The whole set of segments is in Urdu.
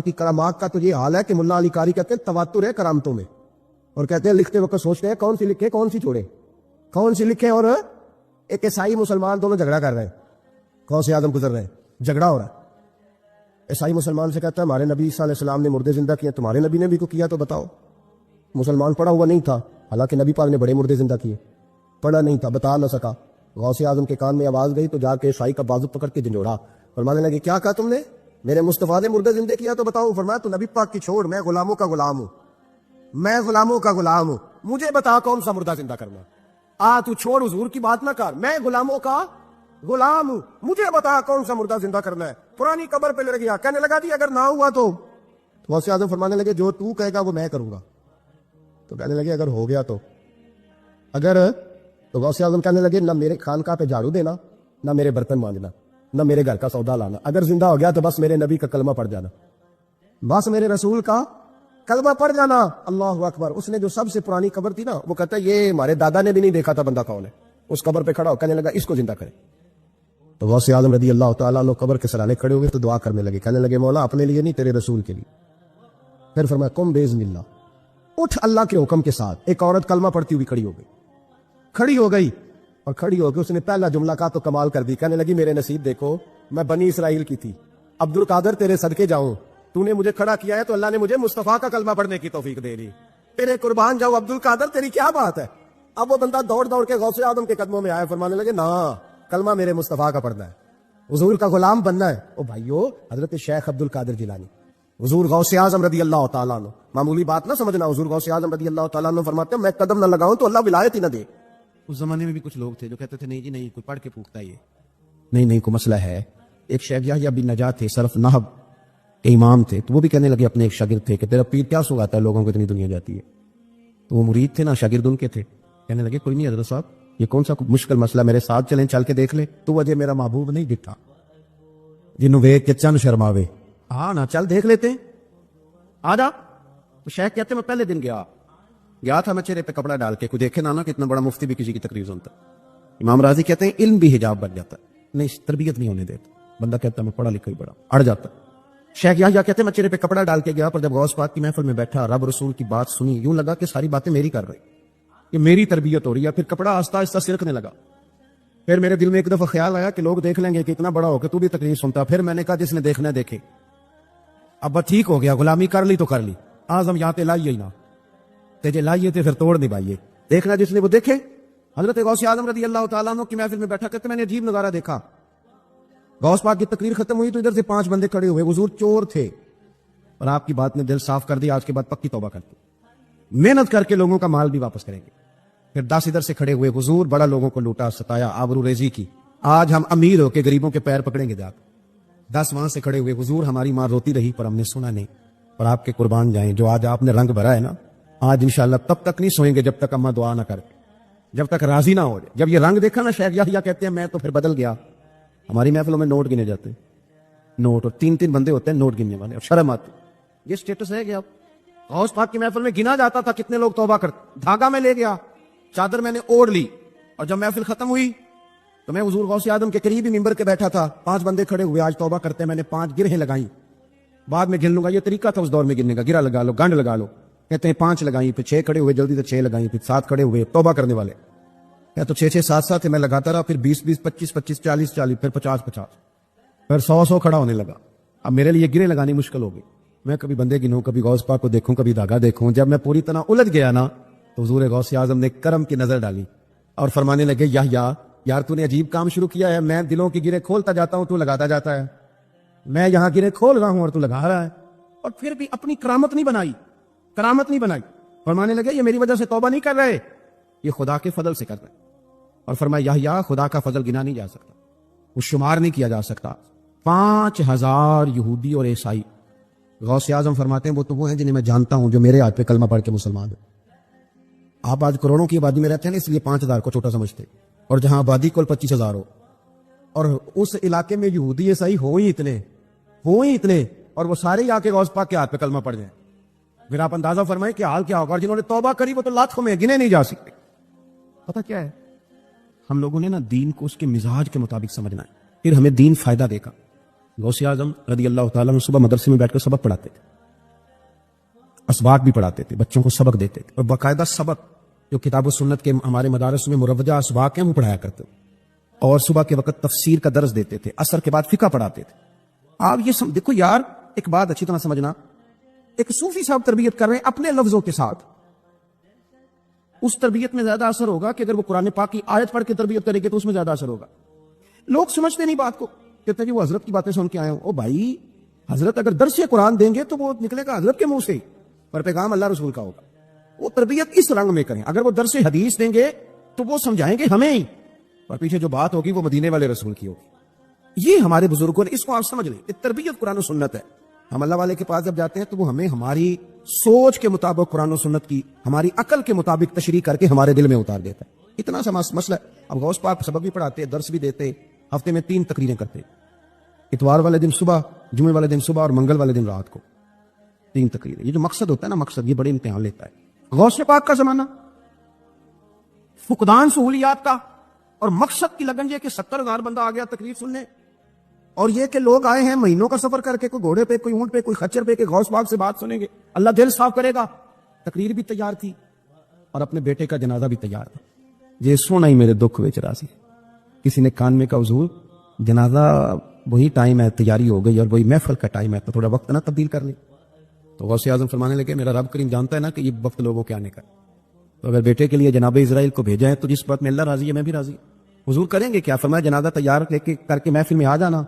کی کرامات کا تو یہ حال ہے کہ ملا علی قاری کہتے ہیں تواتر ہے کرامتوں میں، اور کہتے ہیں لکھتے وقت سوچتے ہیں کون سی لکھے کون سی چھوڑے، کون سی لکھے، اور ایک عیسائی مسلمان دونوں جھگڑا کر رہے ہیں، کون سے آدم گزر رہے ہیں، جھگڑا ہو رہا ہے۔ عیسائی مسلمان سے کہتا ہے ہمارے نبی صلی اللہ علیہ وسلم نے مردے زندہ کیے، تمہارے نبی نے بھی کو کیا تو بتاؤ۔ مسلمان پڑھا ہوا نہیں تھا، حالانکہ نبی پاک نے بڑے مردے زندہ کیے، پڑھا نہیں تھا، بتا نہ سکا۔ غوث اعظم کے کان میں آواز گئی تو جا کے عیسائی کا بازو پکڑ کے جھنجھوڑا، فرمانے لگے کیا کہا تم نے، میرے مصطفیٰ نے مردے زندہ کیا تو بتاؤ۔ فرمایا تو نبی پاک کی چھوڑ، میں غلاموں کا غلام ہوں، میں غلاموں کا غلام ہوں، مجھے بتا کون سا مردہ زندہ کرنا۔ تو چھوڑ حضور کی بات نہ کر، میں غلاموں کا غلام ہوں، مجھے بتا کون سا مردہ زندہ کرنا ہے۔ پرانی قبر پہ لڑ گیا، کہنے لگا جی اگر نہ ہوا تو غوث اعظم فرمانے لگے جو تو کہے گا وہ میں کروں گا۔ تو کہنے لگے اگر ہو گیا تو غوث اعظم کہنے لگے نہ میرے خانقاہ پہ جھاڑو دینا، نہ میرے برتن مانجنا، نہ میرے گھر کا سودا لانا، اگر زندہ ہو گیا تو بس میرے نبی کا کلمہ پڑھ جانا، بس میرے رسول کا کلمہ پڑھ جانا۔ اللہ اکبر۔ اس نے جو سب سے پرانی قبر تھی نا، وہ کہتا ہے یہ ہمارے دادا نے بھی نہیں دیکھا تھا بندہ کون ہے، اس قبر پہ کھڑا ہو کہنے لگا اس کو زندہ کرے۔ تو غوث اعظم رضی اللہ تعالیٰ عنہ قبر کے سرانے کھڑے ہوئے تو دعا کرنے لگے، کہنے لگے مولا اپنے لیے نہیں تیرے رسول کے لیے۔ پھر فرمایا قم باذن اللہ، اٹھ اللہ کے حکم کے ساتھ۔ ایک عورت کلمہ پڑھتی ہوئی کھڑی ہو گئی، اور کھڑی ہو کے اس نے پہلا جملہ کہا تو کمال کر دی، کہنے لگی میرے نصیب دیکھو، میں بنی اسرائیل کی تھی، عبد القادر تیرے صدقے جاؤں، تو نے مجھے کھڑا کیا ہے تو اللہ نے مجھے مصطفیٰ کا کلمہ پڑھنے کی توفیق دے دی، تیرے قربان جاؤ عبد القادر، تیری کیا بات ہے۔ اب وہ بندہ دوڑ دوڑ کے غوث اعظم کے قدموں میں آیا، فرمانے لگے نا کلمہ میرے مصطفیٰ کا پڑھنا ہے، حضور کا غلام بننا ہے۔ او بھائیو، حضرت شیخ عبد القادر جیلانی، حضور غوث اعظم رضی اللہ تعالیٰ عنہ، معمولی بات نہ سمجھنا، حضور غوث اعظم رضی اللہ تعالیٰ عنہ فرماتے ہیں میں قدم نہ لگاؤں تو اللہ ولایت ہی نہ دے۔ اس زمانے میں بھی کچھ لوگ تھے جو کہتے تھے نہیں جی نہیں، کوئی پڑھ کے پھونکتا ہے، یہ نہیں کوئی مسئلہ ہے۔ ایک شیخ یحییٰ بن نجات تھے، صرف نحو کے امام تھے، تو وہ بھی کہنے لگے اپنے ایک شاگرد تھے کہ تیرا پیر کیا سگاتا ہے لوگوں کو اتنی دنیا جاتی ہے، تو وہ مرید تھے نا، شاگرد ان کے تھے، کہنے لگے کوئی نہیں حضرت صاحب، یہ کون سا مشکل مسئلہ، میرے ساتھ چلیں، چل کے دیکھ لیں۔ تو وجہ میرا محبوب نہیں دکھتا جنوں ویکھ کے چن شرماوے، ہاں نا چل دیکھ لیتے ہیں، آ جا۔ تو شیخ کہتے میں پہلے دن گیا تھا میں چہرے پہ کپڑا ڈال کے، کوئی دیکھے نہ کتنا بڑا مفتی بھی کسی کی تقریر سنتا۔ امام راضی کہتے ہیں علم بھی حجاب بن جاتا ہے، نہیں تربیت نہیں ہونے دیتا، بندہ کہتا میں پڑھا لکھا ہی بڑا اڑ جاتا۔ شیخ یحییٰ کہتے ہیں میں چہرے پہ کپڑا ڈال کے گیا، پر جب غوث پاک کی محفل میں بیٹھا، رب رسول کی بات سنی، یوں لگا کہ ساری باتیں میری کر رہی، یہ میری تربیت ہو رہی ہے۔ پھر کپڑا آہستہ آہستہ سرکنے لگا، پھر میرے دل میں ایک دفعہ خیال آیا کہ لوگ دیکھ لیں گے کہ اتنا بڑا ہو کے تو بھی تقریر سنتا۔ پھر میں نے کہا جس نے دیکھنا ہے دیکھے، اب ٹھیک ہو گیا، غلامی کر لی تو کر لی، اعظم یہاں تے لائیے ہی نہ، تجھے لائیے تھے پھر توڑ نبھائیے، دیکھنا جس نے وہ دیکھے۔ حضرت غوث اعظم رضی اللہ تعالیٰ عنہ کی محفل میں بیٹھا کہتے میں نے عجیب نظارہ دیکھا، غوث پاک کی تقریر ختم ہوئی تو ادھر سے 5 بندے کھڑے ہوئے، حضور چور تھے اور آپ کی بات نے دل صاف کر دیا، آج کے بعد پکی توبہ کرتے، محنت کر کے لوگوں کا مال بھی واپس کریں گے۔ پھر 10 ادھر سے کھڑے ہوئے، حضور بڑا لوگوں کو لوٹا ستایا، آبرو ریزی کی، آج ہم امیر ہو کے غریبوں کے پیر پکڑیں گے جا کے۔ 10 وہاں سے کھڑے ہوئے، حضور ہماری ماں روتی رہی پر ہم نے سنا نہیں، اور آپ کے قربان جائیں جو آج آپ نے رنگ بھرا ہے نا، آج انشاءاللہ تب تک نہیں سوئیں گے جب تک اماں دعا نہ کرے، جب تک راضی نہ ہو جائے۔ جب یہ رنگ دیکھا نا شیخ یحییٰ کہتے ہیں میں تو پھر بدل گیا۔ ہماری محفلوں میں نوٹ گنے جاتے ہیں، نوٹ، اور 3 بندے ہوتے ہیں نوٹ گننے والے، اور شرم آتی، یہ سٹیٹس ہے کہ اب غوث پاک کی محفل میں گنا جاتا تھا کتنے لوگ توبہ کرتے، دھاگا میں لے گیا، چادر میں نے اوڑھ لی، اور جب محفل ختم ہوئی تو میں حضور غوث اعظم کے قریب ہی ممبر کے بیٹھا تھا، 5 بندے کھڑے ہوئے، آج توبہ کرتے ہیں، میں نے 5 گرہیں لگائیں، بعد میں گن لوں گا، یہ طریقہ تھا اس دور میں گننے کا، گرہ لگا لو، گانڈ لگا لو، کہتے ہیں 5 لگائیں، پھر 6 کھڑے ہوئے، جلدی سے 6 لگائیں، پھر 7 کھڑے ہوئے توبہ کرنے والے، یا تو 6 7 میں لگاتا رہا، پھر 20 25 40 پھر 50 پھر 100 کھڑا ہونے لگا۔ اب میرے لیے گرے لگانی مشکل ہو گئی، میں کبھی بندے گنوں، کبھی غوث پاک کو دیکھوں، کبھی دھاگا دیکھوں۔ جب میں پوری طرح الجھ گیا نا تو حضور غوث اعظم نے کرم کی نظر ڈالی اور فرمانے لگے یحییٰ یار تو نے عجیب کام شروع کیا ہے، میں دلوں کی گرے کھولتا جاتا ہوں، تو لگاتا جاتا ہے، میں یہاں گرے کھول رہا ہوں اور تو لگا رہا ہے، اور پھر بھی اپنی کرامت نہیں بنائی۔ فرمانے لگے یہ میری وجہ سے توبہ نہیں کر رہے، یہ خدا کے فضل سے کر رہے۔ اور فرمایا یحییٰ خدا کا فضل گنا نہیں جا سکتا، وہ شمار نہیں کیا جا سکتا۔ 5000 یہودی اور عیسائی، غوث اعظم فرماتے ہیں وہ ہیں جنہیں میں جانتا ہوں جو میرے ہاتھ پہ کلمہ پڑھ کے مسلمان ہیں۔ آپ آج کروڑوں کی آبادی میں رہتے ہیں، اس لیے 5000 کو چھوٹا سمجھتے، اور جہاں آبادی کل 25000 ہو، اور اس علاقے میں یہودی عیسائی ہو ہی اتنے، اور وہ سارے آ کے غوث پاک کے ہاتھ پہ کلمہ پڑھ جائیں، پھر آپ اندازہ فرمائیں کہ حال کیا ہوگا۔ اور جنہوں نے توبہ کری وہ تو لاکھوں میں گنے نہیں جا سکتے۔ پتہ کیا ہے، ہم لوگوں نے نا دین کو اس کے مزاج کے مطابق سمجھنا ہے، پھر ہمیں دین فائدہ دے گا۔ غوث اعظم رضی اللہ تعالیٰ عنہ صبح مدرسے میں بیٹھ کر سبق پڑھاتے تھے، اسباق بھی پڑھاتے تھے، بچوں کو سبق دیتے تھے، اور باقاعدہ سبق جو کتاب و سنت کے ہمارے مدارس میں مروجہ اسباق ہیں وہ پڑھایا کرتے تھے، اور صبح کے وقت تفسیر کا درس دیتے تھے، عصر کے بعد فقہ پڑھاتے تھے۔ آپ یہ دیکھو یار، ایک بات اچھی طرح سمجھنا، ایک صوفی صاحب تربیت کر رہے ہیں اپنے لفظوں کے ساتھ، اس تربیت میں زیادہ اثر ہوگا کہ اگر وہ قرآن پاک کی آیت پڑھ کے تربیت کرے گے تو اس میں زیادہ اثر ہوگا۔ لوگ سمجھتے نہیں بات کو، کہتے ہیں کہ وہ حضرت کی باتیں سن کے آئے ہوں۔ او بھائی، حضرت اگر درس قرآن دیں گے تو وہ نکلے گا حضرت کے منہ سے، پر پیغام اللہ رسول کا ہوگا۔ وہ تربیت اس رنگ میں کریں۔ اگر وہ درس حدیث دیں گے تو وہ سمجھائیں گے ہمیں ہی، اور پیچھے جو بات ہوگی وہ مدینے والے رسول کی ہوگی۔ یہ ہمارے بزرگوں نے، اس کو آپ سمجھ لیں، یہ تربیت قرآن و سنت ہے۔ ہم اللہ والے کے پاس جب جاتے ہیں تو وہ ہمیں ہماری سوچ کے مطابق قرآن و سنت کی، ہماری عقل کے مطابق تشریح کر کے ہمارے دل میں اتار دیتا ہے۔ اتنا سا مسئلہ ہے۔ اب غوث پاک سبق بھی پڑھاتے، درس بھی دیتے، ہفتے میں 3 تقریریں کرتے، اتوار والے دن صبح، جمعے والے دن صبح اور منگل والے دن رات کو 3 تقریریں۔ یہ جو مقصد ہوتا ہے نا، مقصد یہ بڑے امتحان لیتا ہے۔ غوث پاک کا زمانہ، فقدان سہولیات کا، اور مقصد کی لگن یہ کہ 70,000 بندہ آ گیا تقریر سننے، اور یہ کہ لوگ آئے ہیں مہینوں کا سفر کر کے، کوئی گھوڑے پہ، کوئی اونٹ پہ، کوئی خچر پہ، کہ غوث پاک سے بات سنیں گے، اللہ دل صاف کرے گا۔ تقریر بھی تیار تھی اور اپنے بیٹے کا جنازہ بھی تیار تھا۔ یہ سونا ہی میرے دکھ وچ راسی، کسی نے کان میں کہا حضور جنازہ وہی ٹائم ہے، تیاری ہو گئی، اور وہی محفل کا ٹائم ہے، تو تھوڑا وقت نہ تبدیل کر لیں۔ تو غوث اعظم فرمانے لگے میرا رب کریم جانتا ہے نا کہ یہ وقت لوگوں کے آنے کا، تو اگر بیٹے کے لیے جناب اسرائیل کو بھیجا ہے تو جس بات میں اللہ راضی ہے میں بھی راضی ہوں۔ حضور کریں گے کیا؟ فرمایا جنازہ تیار لے کے کر کے محفل میں آ جانا،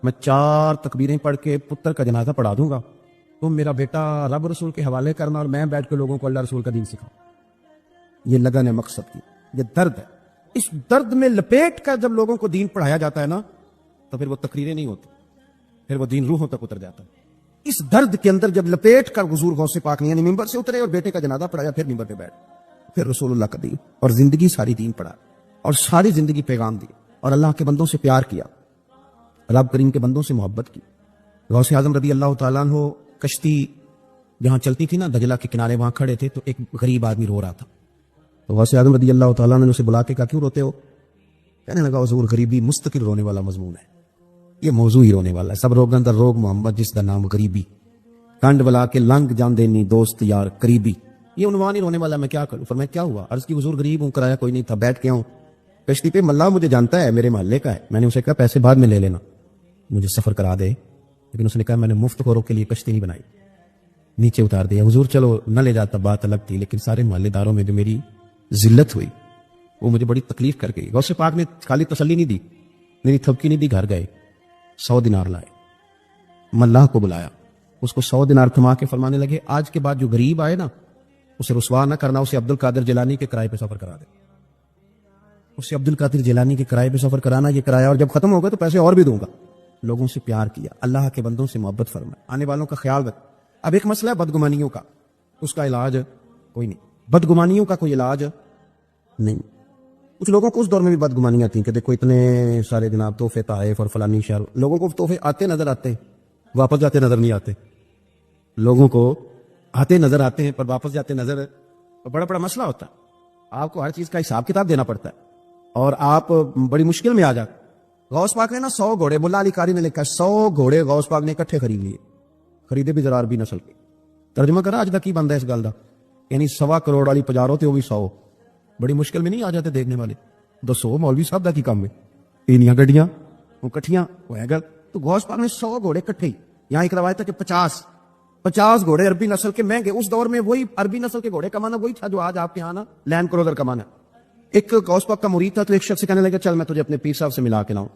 میں 4 تکبیریں پڑھ کے پتر کا جنازہ پڑھا دوں گا، تم میرا بیٹا رب رسول کے حوالے کرنا، اور میں بیٹھ کے لوگوں کو اللہ رسول کا دین سکھاؤں۔ یہ لگن ہے مقصد کی، یہ درد ہے۔ اس درد میں لپیٹ کر جب لوگوں کو دین پڑھایا جاتا ہے نا، تو پھر وہ تقریریں نہیں ہوتی، پھر وہ دین روحوں تک اتر جاتا ہے۔ اس درد کے اندر جب لپیٹ کر حضور غوث پاک نے یعنی ممبر سے اترے اور بیٹے کا جنازہ پڑھایا، پھر ممبر پہ بیٹھ، پھر رسول اللہ کا دین اور زندگی ساری دین پڑھا، اور ساری زندگی پیغام دی، اور اللہ کے بندوں سے پیار کیا، رب کریم کے بندوں سے محبت کی۔ غوث اعظم رضی اللہ تعالیٰ عنہ کشتی جہاں چلتی تھی نا دجلہ کے کنارے، وہاں کھڑے تھے، تو ایک غریب آدمی رو رہا تھا، تو غوث اعظم رضی اللہ تعالیٰ نے اسے بلا کے کہا کیوں روتے ہو؟ کہنے لگا حضور غریبی مستقل رونے والا مضمون ہے، یہ موضوع ہی رونے والا ہے، سب روگاں دا روگ محمد جس دا نام غریبی، کنڈ بلا کے لنگ جاندے نہیں دوست یار قریبی، یہ عنوان ہی رونے والا، میں کیا کروں؟ فرمایا کیا ہوا؟ عرض کی حضور غریب ہوں، کرایہ کوئی نہیں تھا، بیٹھ کے آؤں کشتی پہ، ملا مجھے جانتا ہے، میرے محلے کا ہے، میں نے اسے کہا پیسے بعد میں لے لینا، مجھے سفر کرا دے، لیکن اس نے کہا میں نے مفت خوروں کے لیے کشتی نہیں بنائی، نیچے اتار دیا۔ حضور چلو نہ لے جاتا بات الگ تھی، لیکن سارے محلے داروں میں جو میری ذلت ہوئی وہ مجھے بڑی تکلیف کر گئی۔ غوث پاک نے خالی تسلی نہیں دی، میری تھپکی نہیں دی، گھر گئے 100 دینار لائے، ملاح کو بلایا، اس کو 100 دینار تھما کے فرمانے لگے آج کے بعد جو غریب آئے نا اسے رسوا نہ کرنا، اسے عبد القادر جیلانی کے کرائے پہ سفر کرا دے، اسے عبد القادر جیلانی کے کرائے پہ سفر کرانا، یہ کرایہ، اور جب ختم ہوگا تو پیسے اور بھی دوں گا۔ لوگوں سے پیار کیا، اللہ کے بندوں سے محبت فرمایا، آنے والوں کا خیال رکھ۔ اب ایک مسئلہ ہے بدگمانیوں کا، اس کا علاج کوئی نہیں، بدگمانیوں کا کوئی علاج نہیں۔ کچھ لوگوں کو اس دور میں بھی بدگمانیاں تھیں کہ دیکھو اتنے سارے جناب تحفے تحائف اور فلانی شہر، لوگوں کو تحفے آتے نظر آتے ہیں، واپس جاتے نظر نہیں آتے، لوگوں کو آتے نظر آتے ہیں پر واپس جاتے نظر، بڑا بڑا مسئلہ ہوتا ہے۔ آپ کو ہر چیز کا حساب کتاب دینا پڑتا ہے اور آپ بڑی مشکل میں آ جاتے۔ غوث پاک نے نا 100 گھوڑے، ملا علی قاری نے لکھا 100 گھوڑے غوث پاک نے اکٹھے خرید لیے، خریدے بھی ذرا عربی نسل کے۔ ترجمہ کرا اج تک کی بنتا ہے اس گل کا، یعنی 1.25 کروڑ والی پجارو تے وہ بھی 100، بڑی مشکل میں نہیں آ جاتے دیکھنے والے۔ دسو مولوی صاحب دا کی کام ہے، اینیاں گڈیاں وہ کٹھیاں وہ ہے گل۔ تو غوث پاک نے 100 گھوڑے کٹھے، یہاں ایک روایت ہے کہ 50 گھوڑے عربی نسل کے مہنگے، اس دور میں وہی عربی نسل کے گھوڑے کمانا وہی تھا جو آج آپ کے یہاں نا لینڈ کروزر کمانا۔ ایک غوث پاک کا مرید تھا، تو ایک شخص سے کہنے لگا چل میں تجھے اپنے پیر صاحب سے ملا کے لاؤں،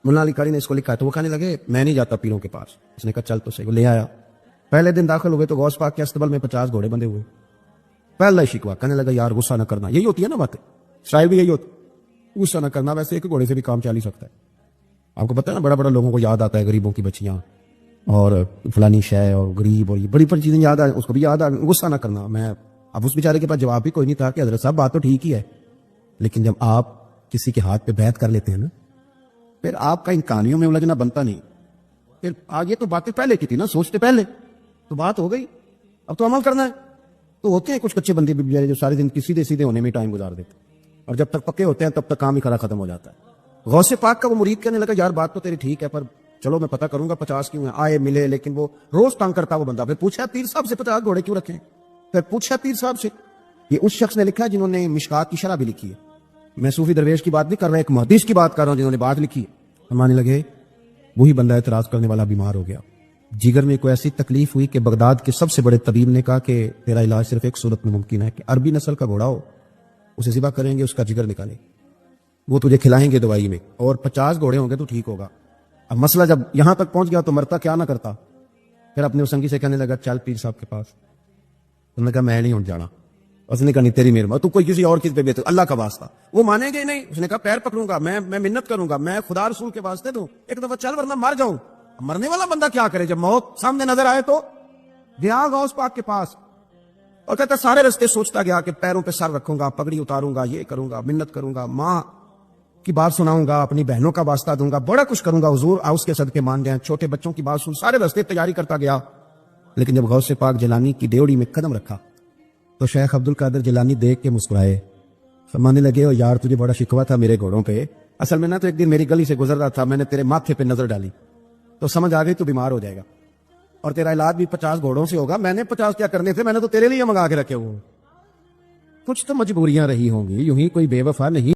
ملا علی قاری نے اس کو لکھا ہے، تو وہ کہنے لگے میں نہیں جاتا پیروں کے پاس۔ اس نے کہا چل تو صحیح، وہ لے آیا۔ پہلے دن داخل ہوئے تو غوث پاک کے استقبال میں 50 گھوڑے بندے ہوئے۔ پہلا ہی شکوا، کہنے لگا یار غصہ نہ کرنا، یہی ہوتی ہے نا باتیں، شاید بھی یہی ہوتی، غصہ نہ کرنا، ویسے ایک گھوڑے سے بھی کام چل ہی سکتا ہے۔ آپ کو پتا ہے نا بڑا بڑا لوگوں کو یاد آتا ہے غریبوں کی بچیاں اور فلانی شے اور غریب اور یہ بڑی بڑی چیزیں یاد آ، اس کو بھی یاد آ، غصہ نہ کرنا۔ میں اب اس بیچارے کے پاس جواب بھی کوئی نہیں تھا کہ حضرت صاحب بات تو ٹھیک ہی ہے، لیکن جب آپ کسی کے ہاتھ پہ بیعت کر لیتے ہیں نا پھر آپ کا ان کہانیوں میں الجھنا بنتا نہیں۔ پھر آگے تو باتیں پہلے کی تھی نا، سوچتے پہلے تو بات ہو گئی، اب تو عمل کرنا ہے۔ تو ہوتے ہیں کچھ کچے بندے بھی جو سارے دن سیدھے سیدھے ہونے میں ٹائم گزار دیتے، اور جب تک پکے ہوتے ہیں تب تک کام ہی کھڑا ختم ہو جاتا ہے۔ غوث پاک کا وہ مرید کہنے لگا یار بات تو تیری ٹھیک ہے، پر چلو میں پتہ کروں گا 50 کیوں ہیں. آئے ملے, لیکن وہ روز تنگ کرتا وہ بندہ. پھر پوچھا پیر صاحب سے 50 گھوڑے کیوں رکھے. پھر پوچھا پیر صاحب سے. یہ اس شخص نے لکھا جنہوں نے مشکات کی شرح بھی لکھی ہے. میں صوفی درویش کی بات نہیں کر رہا, ایک محدث کی بات کر رہا ہوں جنہوں نے بات لکھی ہے. فرمانے لگے وہی بندہ اعتراض کرنے والا بیمار ہو گیا, جگر میں کوئی ایسی تکلیف ہوئی کہ بغداد کے سب سے بڑے طبیب نے کہا کہ تیرا علاج صرف ایک صورت میں ممکن ہے کہ عربی نسل کا گھوڑا ہو, اسے ذبح کریں گے, اس کا جگر نکالیں, وہ تجھے کھلائیں گے دوائی میں, اور 50 گھوڑے ہوں گے تو ٹھیک ہوگا. اب مسئلہ جب یہاں تک پہنچ گیا تو مرتا کیا نہ کرتا. پھر اپنے سنگی سے کہنے لگا چل پیر صاحب کے پاس. انہوں نے کہا میں نہیں ہوں جانا. اس نے کہا نہیں تیری مہربانی, تو کوئی کسی اور چیز پہ بھی اللہ کا واسطہ. وہ مانے گے نہیں. اس نے کہا پیر پکڑوں گا, میں منت کروں گا, میں خدا رسول کے واسطے دوں, ایک دفعہ چل ورنہ مر جاؤں. مرنے والا بندہ کیا کرے جب موت سامنے نظر آئے تو گیا غوث پاک کے پاس, اور کہتا سارے رستے سوچتا گیا کہ پیروں پہ سر رکھوں گا, پگڑی اتاروں گا, یہ کروں گا, منت کروں گا, ماں کی بات سناؤں گا, اپنی بہنوں کا واسطہ دوں گا, بڑا کچھ کروں گا, حضور آؤس کے صدقے مان جائیں, چھوٹے بچوں کی بات سن, سارے رستے تیاری کرتا گیا. لیکن جب غوث پاک جیلانی کی ڈیوڑی میں قدم رکھا تو شیخ عبد القادر جیلانی دیکھ کے مسکرائے. فرمانے لگے او یار تجھے بڑا شکوہ تھا میرے گھوڑوں پہ, اصل میں نہ تو ایک دن میری گلی سے گزر رہا تھا, میں نے تیرے ماتھے پہ نظر ڈالی تو سمجھ آ گئی تو بیمار ہو جائے گا, اور تیرا علاج بھی 50 گھوڑوں سے ہوگا. میں نے 50 کیا کرنے تھے, میں نے تو تیرے لیے منگا کے رکھے. وہ کچھ تو مجبوریاں رہی ہوں گی, یوں ہی کوئی بے وفا نہیں.